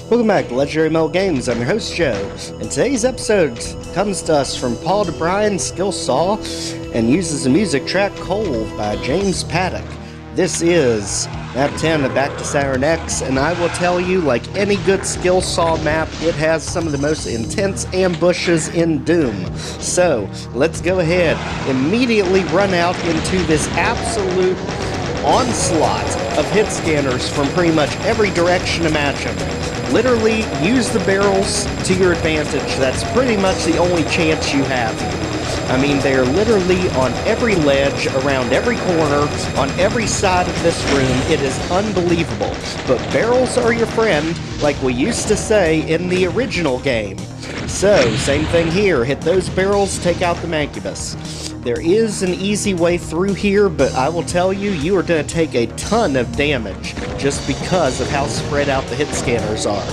Welcome back to Legendary Metal Games. I'm your host Joe, and today's episode comes to us from Paul DeBruyne, Skillsaw, and uses the music track Cold by James Paddock. This is MAP10 of Back to Saturn X, and I will tell you, like any good Skillsaw map, it has some of the most intense ambushes in Doom. So, let's go ahead, immediately run out into this absolute onslaught of hit scanners from pretty much every direction imaginable. Literally, use the barrels to your advantage. That's pretty much the only chance you have here. I mean, they're literally on every ledge, around every corner, on every side of this room. It is unbelievable. But barrels are your friend, like we used to say in the original game. So, same thing here. Hit those barrels, take out the Mancubus. There is an easy way through here, but I will tell you, you are going to take a ton of damage just because of how spread out the hit scanners are.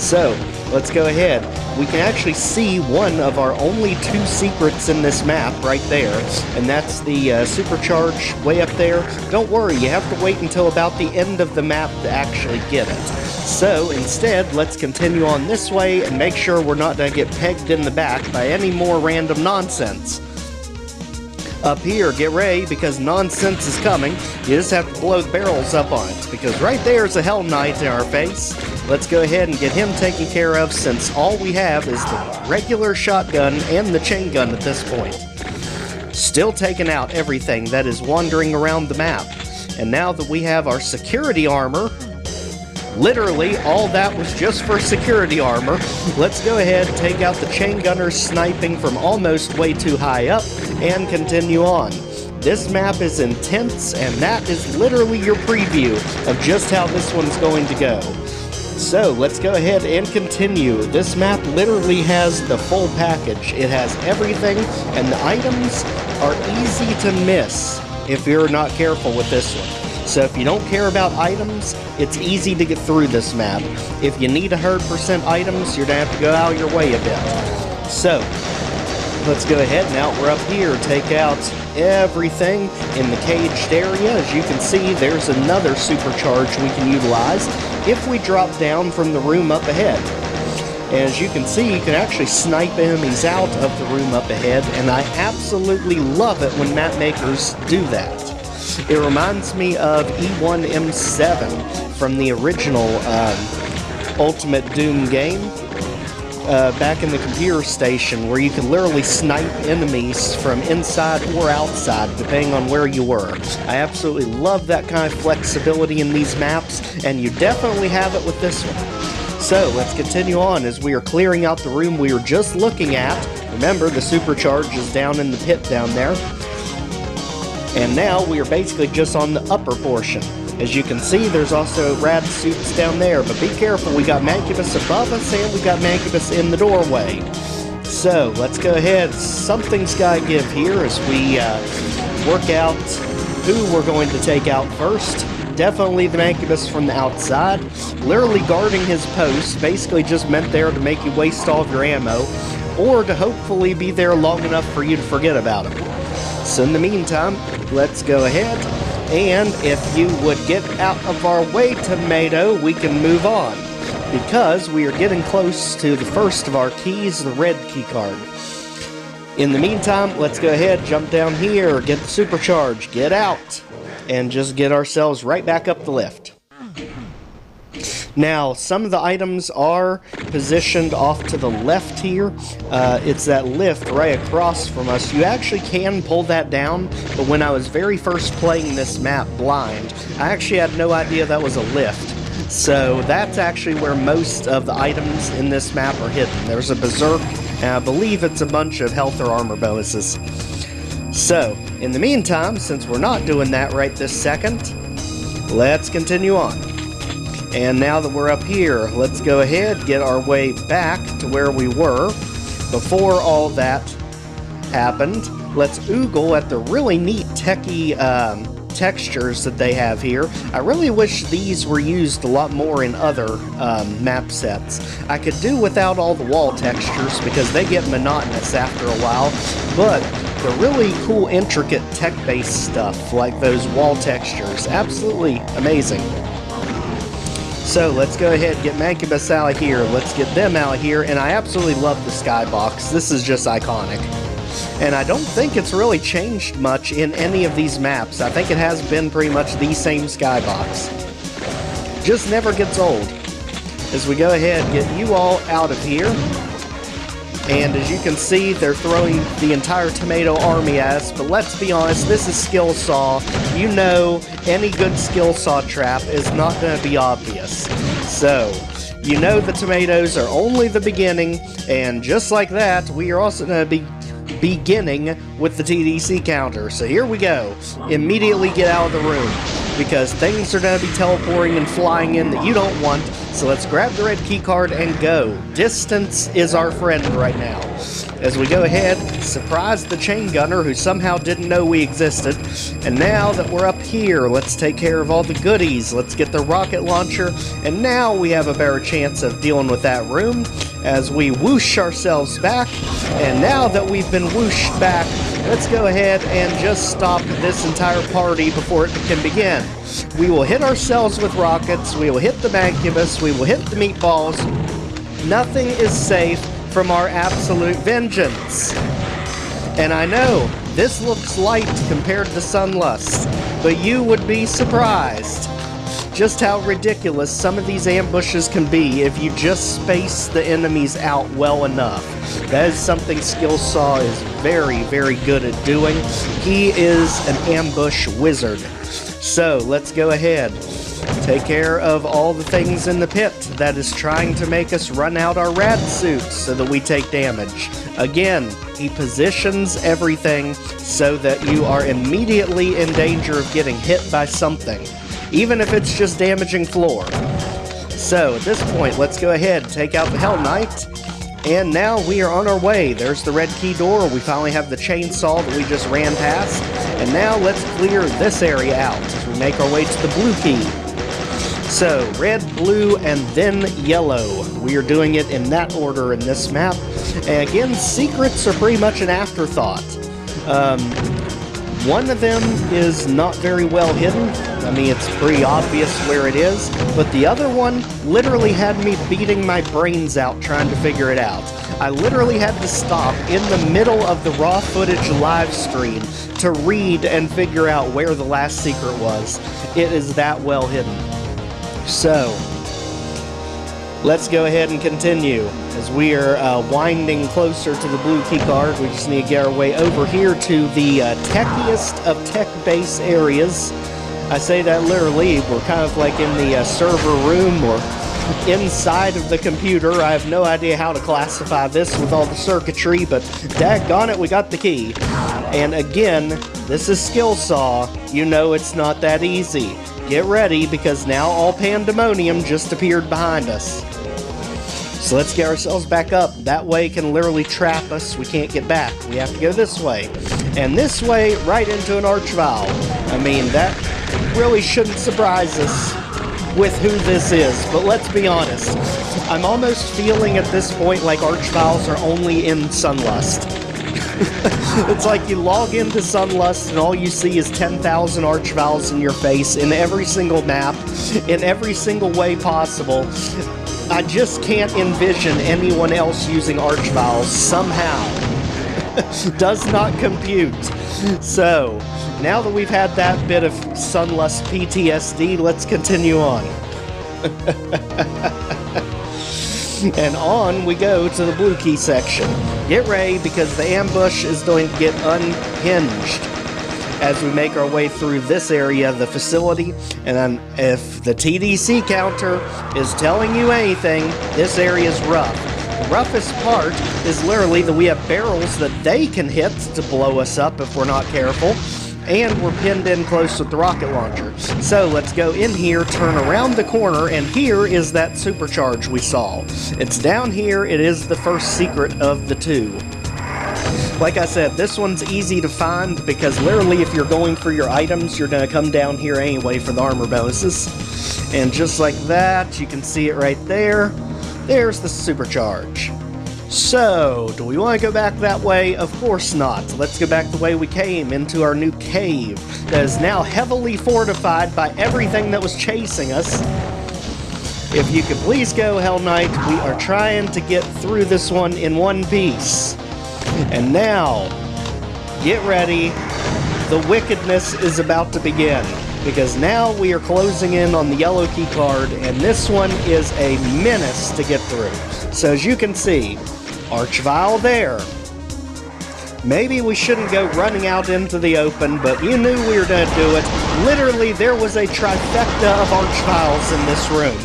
So, let's go ahead. We can actually see one of our only two secrets in this map right there, and that's the supercharge way up there. Don't worry, you have to wait until about the end of the map to actually get it. So, instead, let's continue on this way and make sure we're not going to get pegged in the back by any more random nonsense. Up here, get ready, because nonsense is coming. You just have to blow the barrels up on it, because right there's a Hell Knight in our face. Let's go ahead and get him taken care of, since all we have is the regular shotgun and the chain gun at this point. Still taking out everything that is wandering around the map. And now that we have our security armor, literally, all that was just for security armor. Let's go ahead and take out the chain gunners sniping from almost way too high up and continue on. This map is intense, and that is literally your preview of just how this one's going to go. So, let's go ahead and continue. This map literally has the full package. It has everything, and the items are easy to miss if you're not careful with this one. So if you don't care about items, it's easy to get through this map. If you need 100% items, you're going to have to go out of your way a bit. So, let's go ahead. Now we're up here. Take out everything in the caged area. As you can see, there's another supercharge we can utilize if we drop down from the room up ahead. As you can see, you can actually snipe enemies out of the room up ahead, and I absolutely love it when map makers do that. It reminds me of E1M7 from the original Ultimate Doom game back in the computer station, where you could literally snipe enemies from inside or outside depending on where you were. I absolutely love that kind of flexibility in these maps, and you definitely have it with this one. So let's continue on as we are clearing out the room we were just looking at. Remember, the supercharge is down in the pit down there. And now we are basically just on the upper portion. As you can see, there's also rad suits down there, but be careful, we got Mancubus above us and we got Mancubus in the doorway. So, let's go ahead. Something's gotta give here as we work out who we're going to take out first. Definitely the Mancubus from the outside. Literally guarding his post, basically just meant there to make you waste all of your ammo, or to hopefully be there long enough for you to forget about him. So in the meantime, let's go ahead, and if you would get out of our way, Tomato, we can move on, because we are getting close to the first of our keys, the red key card. In the meantime, let's go ahead, jump down here, get the supercharge, get out, and just get ourselves right back up the lift. Now, some of the items are positioned off to the left here. It's that lift right across from us. You actually can pull that down, but when I was very first playing this map blind, I actually had no idea that was a lift. So that's actually where most of the items in this map are hidden. There's a berserk, and I believe it's a bunch of health or armor bonuses. So, in the meantime, since we're not doing that right this second, let's continue on. And now that we're up here, let's go ahead, get our way back to where we were before all that happened. Let's oogle at the really neat techie textures that they have here. I really wish these were used a lot more in other map sets. I could do without all the wall textures because they get monotonous after a while, but the really cool, intricate tech-based stuff like those wall textures, absolutely amazing. So let's go ahead and get Mancubus out of here. Let's get them out of here. And I absolutely love the skybox. This is just iconic. And I don't think it's really changed much in any of these maps. I think it has been pretty much the same skybox. Just never gets old. As we go ahead and get you all out of here. And as you can see, they're throwing the entire tomato army at us. But let's be honest, this is skill saw. You know, any good skill saw trap is not going to be obvious. So, you know the tomatoes are only the beginning. And just like that, we are also going to be beginning with the TDC counter. So here we go. Immediately get out of the room, because things are going to be teleporting and flying in that you don't want. So let's grab the red key card and go. Distance is our friend right now. As we go ahead, surprise the chain gunner who somehow didn't know we existed. And now that we're up here, let's take care of all the goodies. Let's get the rocket launcher. And now we have a better chance of dealing with that room as we whoosh ourselves back. And now that we've been whooshed back, let's go ahead and just stop this entire party before it can begin. We will hit ourselves with rockets, we will hit the Mancubus, we will hit the meatballs. Nothing is safe from our absolute vengeance. And I know, this looks light compared to Sunlust, but you would be surprised just how ridiculous some of these ambushes can be if you just space the enemies out well enough. That is something Skillsaw is very, very good at doing. He is an ambush wizard. So, let's go ahead. Take care of all the things in the pit that is trying to make us run out our rad suits so that we take damage. Again, he positions everything so that you are immediately in danger of getting hit by something, even if it's just damaging floor. So, at this point, let's go ahead and take out the Hell Knight. And now we are on our way. There's the red key door. We finally have the chainsaw that we just ran past. And now let's clear this area out as we make our way to the blue key. So, red, blue, and then yellow. We are doing it in that order in this map. And again, secrets are pretty much an afterthought. One of them is not very well hidden. I mean, it's pretty obvious where it is. But the other one literally had me beating my brains out trying to figure it out. I literally had to stop in the middle of the raw footage live stream to read and figure out where the last secret was. It is that well hidden. So, let's go ahead and continue. As we are winding closer to the blue key card, we just need to get our way over here to the techiest of tech base areas. I say that literally. We're kind of like in the server room or inside of the computer. I have no idea how to classify this with all the circuitry, but daggone it, we got the key. And again, this is Skillsaw. You know it's not that easy. Get ready, because now all pandemonium just appeared behind us. So let's get ourselves back up. That way can literally trap us. We can't get back. We have to go this way. And this way, right into an archvile. I mean, that really shouldn't surprise us with who this is. But let's be honest. I'm almost feeling at this point like archviles are only in Sunlust. It's like you log into Sunlust and all you see is 10,000 archviles in your face in every single map, in every single way possible. I just can't envision anyone else using archviles somehow. Does not compute. So, now that we've had that bit of Sunlust PTSD, let's continue on. And on we go to the blue key section. Get ready, because the ambush is going to get unhinged as we make our way through this area of the facility. And then if the TDC counter is telling you anything, this area is rough. The roughest part is literally that we have barrels that they can hit to blow us up if we're not careful. And we're pinned in close with the rocket launcher. So let's go in here, turn around the corner, and here is that supercharge we saw. It's down here. It is the first secret of the two. Like I said, this one's easy to find because literally if you're going for your items, you're going to come down here anyway for the armor bonuses. And just like that, you can see it right there. There's the supercharge. So, do we want to go back that way? Of course not. Let's go back the way we came, into our new cave that is now heavily fortified by everything that was chasing us. If you could please go, Hell Knight, we are trying to get through this one in one piece. And now, get ready. The wickedness is about to begin. Because now we are closing in on the yellow key card, and this one is a menace to get through. So as you can see, Archvile there. Maybe we shouldn't go running out into the open, but you knew we were going to do it. Literally, there was a trifecta of Archviles in this room.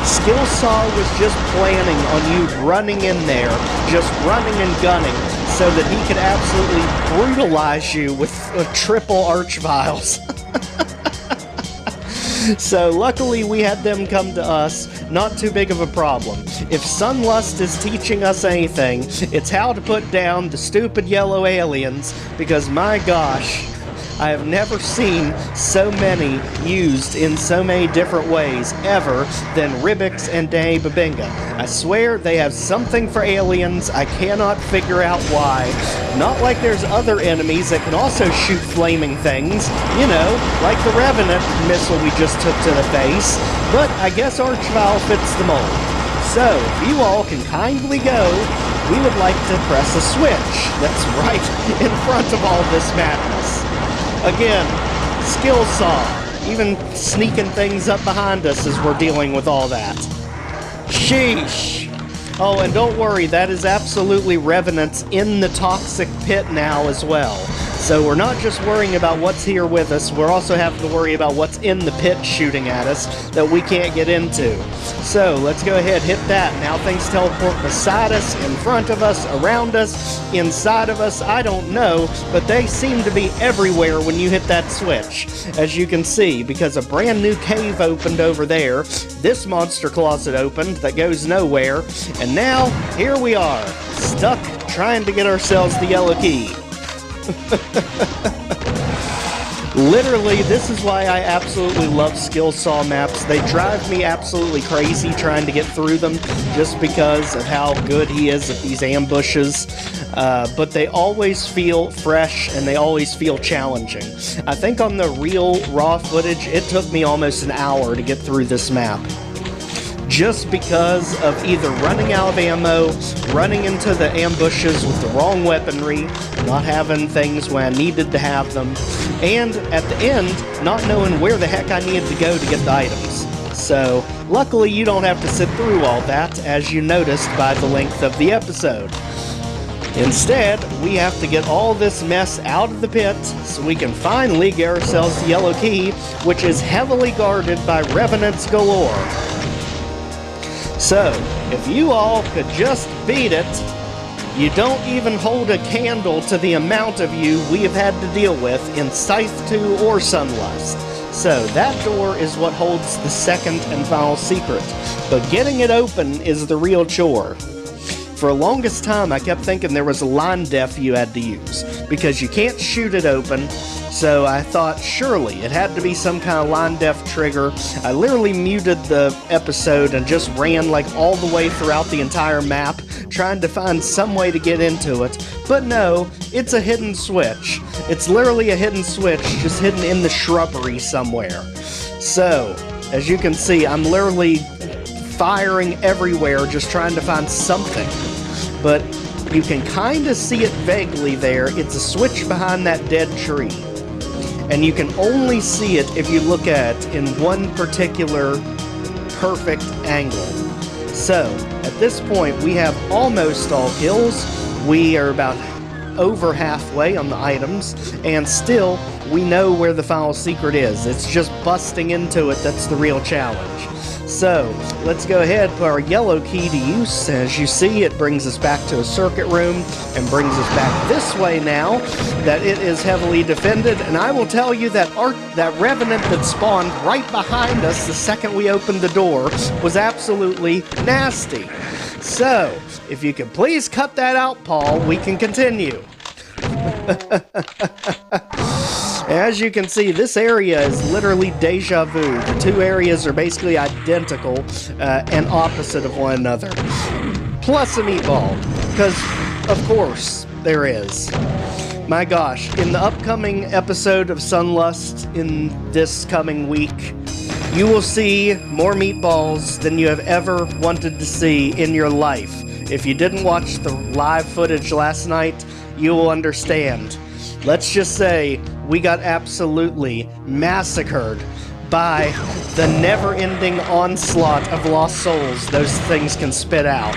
Skillsaw was just planning on you running in there, just running and gunning, so that he could absolutely brutalize you with triple Archviles. So luckily we had them come to us, not too big of a problem. If Sunlust is teaching us anything, it's how to put down the stupid yellow aliens, because my gosh, I have never seen so many used in so many different ways ever than Ribix and Danny Babinga. I swear they have something for aliens, I cannot figure out why. Not like there's other enemies that can also shoot flaming things, you know, like the Revenant missile we just took to the face, but I guess Archvile fits the mold. So, if you all can kindly go, we would like to press a switch that's right in front of all this madness. Again, Skillsaw, even sneaking things up behind us as we're dealing with all that. Sheesh. Oh, and don't worry, that is absolutely Revenants in the toxic pit now as well. So we're not just worrying about what's here with us, we're also having to worry about what's in the pit shooting at us that we can't get into. So let's go ahead, hit that. Now things teleport beside us, in front of us, around us, inside of us, I don't know, but they seem to be everywhere when you hit that switch, as you can see, because a brand new cave opened over there, this monster closet opened that goes nowhere, and now, here we are, stuck trying to get ourselves the yellow key. Literally, this is why I absolutely love Skillsaw maps. They drive me absolutely crazy trying to get through them just because of how good he is at these ambushes. But they always feel fresh and they always feel challenging. I think on the real raw footage, it took me almost an hour to get through this map. Just because of either running out of ammo, running into the ambushes with the wrong weaponry, not having things when I needed to have them, and at the end, not knowing where the heck I needed to go to get the items. So, luckily you don't have to sit through all that, as you noticed by the length of the episode. Instead, we have to get all this mess out of the pit so we can finally get ourselves the yellow key, which is heavily guarded by Revenants galore. So, if you all could just beat it, you don't even hold a candle to the amount of you we have had to deal with in Scythe 2 or Sunlust. So, that door is what holds the second and final secret, but getting it open is the real chore. For the longest time, I kept thinking there was a line def you had to use, because you can't shoot it open, so I thought surely it had to be some kind of line def trigger. I literally muted the episode and just ran like all the way throughout the entire map, trying to find some way to get into it, but no, it's a hidden switch. It's literally a hidden switch, just hidden in the shrubbery somewhere. So, as you can see, I'm literally firing everywhere, just trying to find something. But you can kind of see it vaguely there. It's a switch behind that dead tree. And you can only see it if you look at it in one particular perfect angle. So, at this point, we have almost all kills. We are about over halfway on the items, and still, we know where the final secret is. It's just busting into it that's the real challenge. So, let's go ahead and put our yellow key to use. As you see, it brings us back to a circuit room and brings us back this way now that it is heavily defended. And I will tell you that that Revenant that spawned right behind us the second we opened the door was absolutely nasty. So, if you could please cut that out, Paul, we can continue. As you can see, this area is literally deja vu. The two areas are basically identical and opposite of one another. Plus a meatball, because of course there is. My gosh, in the upcoming episode of Sunlust in this coming week, you will see more meatballs than you have ever wanted to see in your life. If you didn't watch the live footage last night, you will understand. Let's just say we got absolutely massacred by the never-ending onslaught of lost souls those things can spit out.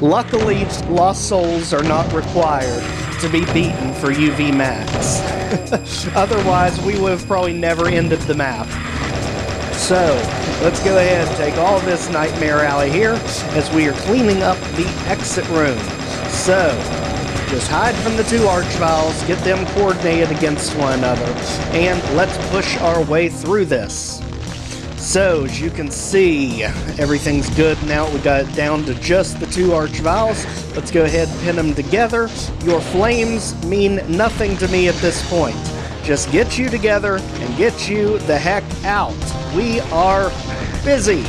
Luckily, lost souls are not required to be beaten for UV max. Otherwise, we would have probably never ended the map. So, let's go ahead and take all this nightmare alley here as we are cleaning up the exit room. So, just hide from the two archviles, get them coordinated against one another, and let's push our way through this. So, as you can see, everything's good now. We got it down to just the two archviles. Let's go ahead and pin them together. Your flames mean nothing to me at this point. Just get you together and get you the heck out. We are busy.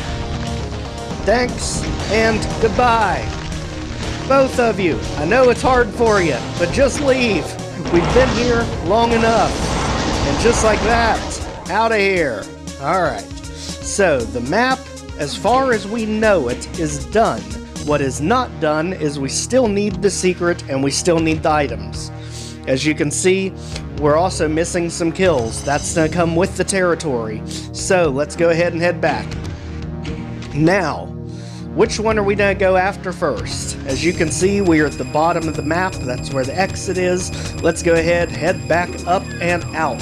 Thanks and goodbye. Both of you. I know it's hard for you, but just leave. We've been here long enough. And just like that, out of here. Alright. So, the map, as far as we know it, is done. What is not done is we still need the secret and we still need the items. As you can see, we're also missing some kills. That's going to come with the territory. So, let's go ahead and head back. Now, which one are we going to go after first? As you can see, we are at the bottom of the map. That's where the exit is. Let's go ahead, head back up and out.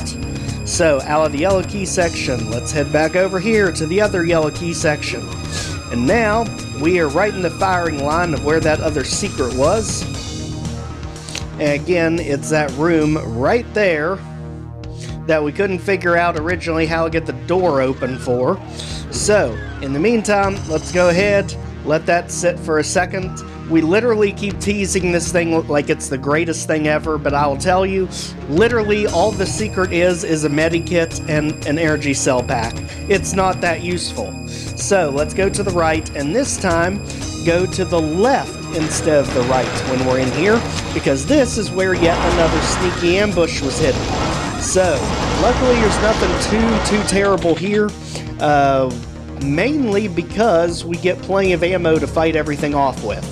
So, out of the yellow key section, let's head back over here to the other yellow key section. And now, we are right in the firing line of where that other secret was. And again, it's that room right there that we couldn't figure out originally how to get the door open for. So, in the meantime, let's go ahead, let that sit for a second. We literally keep teasing this thing like it's the greatest thing ever, but I will tell you, literally all the secret is a medikit and an energy cell pack. It's not that useful. So, let's go to the right, and this time, go to the left instead of the right when we're in here, because this is where yet another sneaky ambush was hidden. So, luckily there's nothing too terrible here, mainly because we get plenty of ammo to fight everything off with.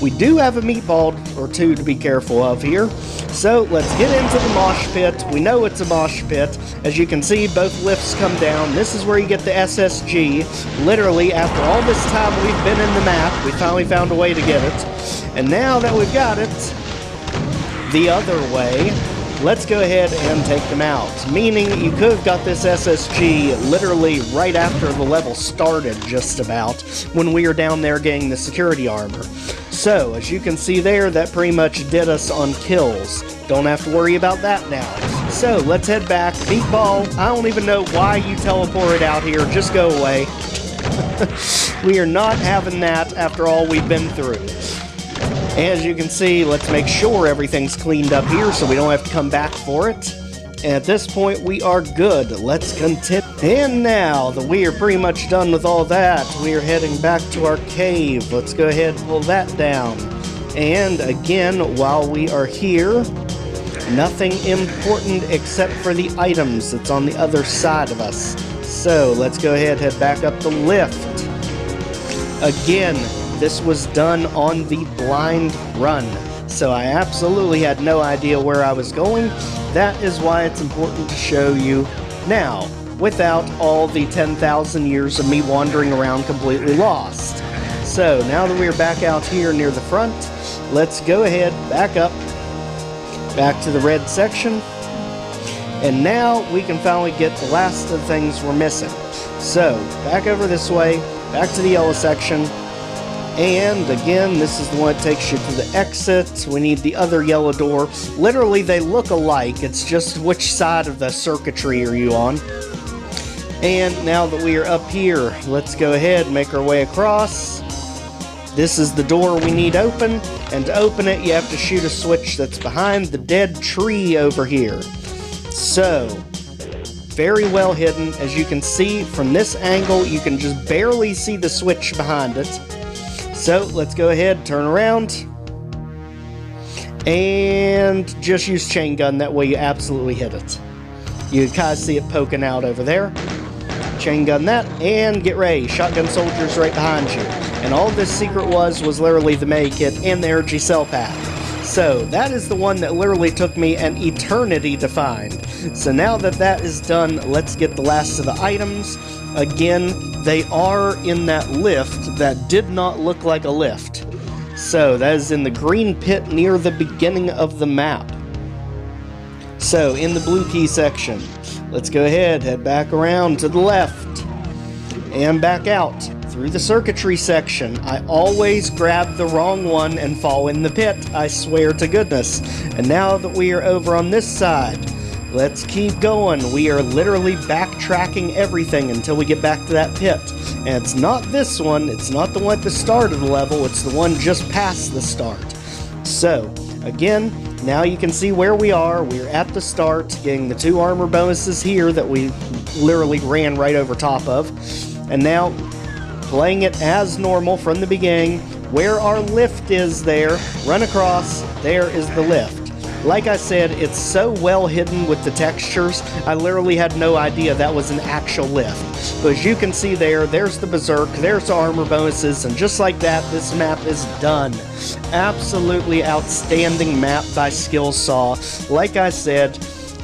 We do have a meatball or two to be careful of here, so let's get into the mosh pit. We know it's a mosh pit. As you can see, both lifts come down. This is where you get the SSG. Literally, after all this time we've been in the map, we finally found a way to get it. And now that we've got it the other way, let's go ahead and take them out. Meaning, you could have got this SSG literally right after the level started, just about, when we were down there getting the security armor. So, as you can see there, that pretty much did us on kills. Don't have to worry about that now. So, let's head back. Meatball, I don't even know why you teleported out here. Just go away. We are not having that after all we've been through. As you can see, let's make sure everything's cleaned up here so we don't have to come back for it. And at this point, we are good. Let's continue. And now that we are pretty much done with all that, we are heading back to our cave. Let's go ahead and pull that down. And again, while we are here, nothing important except for the items that's on the other side of us. So let's go ahead and head back up the lift. Again, this was done on the blind run, so I absolutely had no idea where I was going. That is why it's important to show you now, without all the 10,000 years of me wandering around completely lost. So, now that we're back out here near the front, let's go ahead, back up, back to the red section, and now we can finally get the last of the things we're missing. So, back over this way, back to the yellow section, and again, this is the one that takes you to the exit. We need the other yellow door. Literally, they look alike. It's just which side of the circuitry are you on. And now that we are up here, let's go ahead and make our way across. This is the door we need open. And to open it, you have to shoot a switch that's behind the dead tree over here. So, very well hidden. As you can see from this angle, you can just barely see the switch behind it. So, let's go ahead, turn around, and just use chain gun, that way you absolutely hit it. You kind of see it poking out over there. chain gun that, and get ready. Shotgun soldiers right behind you. And all this secret was literally the May kit and the energy cell pack. So that is the one that literally took me an eternity to find. So now that that is done, let's get the last of the items. Again, they are in that lift that did not look like a lift. So that is in the green pit near the beginning of the map. So in the blue key section, let's go ahead, head back around to the left and back out through the circuitry section. I always grab the wrong one and fall in the pit, I swear to goodness. And now that we are over on this side, let's keep going. We are literally backtracking everything until we get back to that pit. And it's not this one, it's not the one at the start of the level, it's the one just past the start. So, again, now you can see where we are. We're at the start, getting the 2 armor bonuses here that we literally ran right over top of. And now, playing it as normal from the beginning, where our lift is there, run across, there is the lift. Like I said, it's so well hidden with the textures, I literally had no idea that was an actual lift. But as you can see there, there's the Berserk, there's the armor bonuses, and just like that, this map is done. Absolutely outstanding map by Skillsaw. Like I said,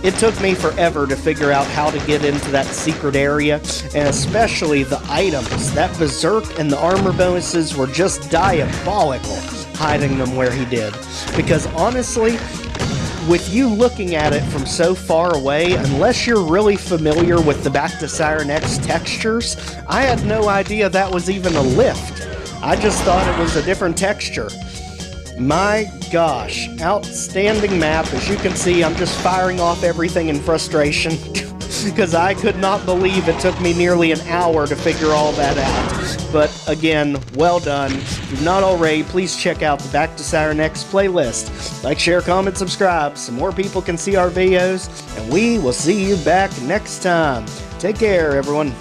it took me forever to figure out how to get into that secret area, and especially the items. That Berserk and the armor bonuses were just diabolical, hiding them where he did. Because honestly, with you looking at it from so far away, unless you're really familiar with the back to Saturn X textures, I had no idea that was even a lift. I just thought it was a different texture. My gosh, outstanding map. As you can see, I'm just firing off everything in frustration because I could not believe it took me nearly an hour to figure all that out. But again, well done. If you've not already, please check out the Back to Saturn X playlist. Like, share, comment, subscribe so more people can see our videos, and we will see you back next time. Take care, everyone.